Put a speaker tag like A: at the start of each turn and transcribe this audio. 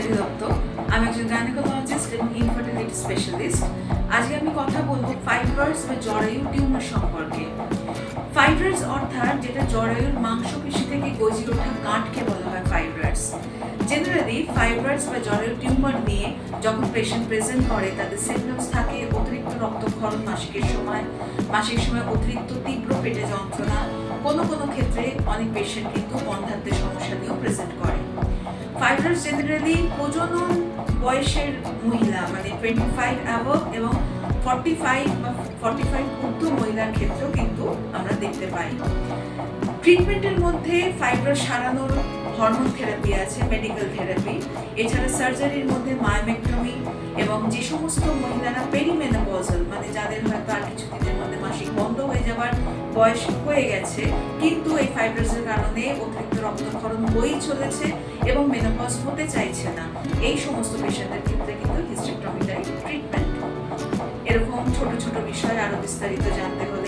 A: মঞ্জুরি দত্ত। আমি একজন গাইনোকোলজিস্ট এবং ইনফার্টিলিটি স্পেশালিস্ট। আজকে আমি কথা বলবো ফাইব্রয়েডস বা জরায়ু টিউমার সম্পর্কে। ফাইব্রয়েডস অর্থাৎ যেটা জরায়ুর মাংসপেশি থেকে গজিয়ে ওঠা গাঁটকে বলা হয় ফাইব্রয়েডস। জেনারেলি ফাইব্রয়েডস বা জরায়ু টিউমার নিয়ে যখন পেশেন্ট প্রেজেন্ট করে তাদের সিমটমস থাকে অতিরিক্ত রক্তক্ষরণ মাসিক সময় অতিরিক্ত তীব্র পেটে যন্ত্রণা, কোনো ক্ষেত্রে অনেক পেশেন্ট কিন্তু বন্ধ্যাত্বের সমস্যা নিয়েও প্রেজেন্ট করে। ফাইব্রয়েডস জেনারেলি প্রজনন বয়সের মহিলা মানে 25 অ্যাবভ এবং 45 বা 45 ঊর্ধ্ব মহিলার ক্ষেত্রেও কিন্তু আমরা দেখতে পাই। ট্রিটমেন্টের মধ্যে ফাইব্রয়েড সারানোর হরমোন থেরাপি আছে, মেডিকেল থেরাপি, এছাড়া সার্জারির মধ্যে মায়োমেক্টমি এবং যে সমস্ত মহিলারা পেরিমেনোপজাল মানে যাদের হয়তো আর কিছুদিনের মধ্যে মাসিক বন্ধ হয়ে যাবার বয়স হয়ে গেছে কিন্তু এই ফাইব্রয়েডসের কারণে অতিরিক্ত রক্তক্ষরণ হয়েই চলেছে এবং মেনোপজ হতে চাইছে না, এই সমস্ত পেশেন্টের ক্ষেত্রে কিন্তু হিস্টেরেক্টমিটাই ট্রিটমেন্ট। এরকম ছোট ছোট বিষয় আরো বিস্তারিত জানতে হলে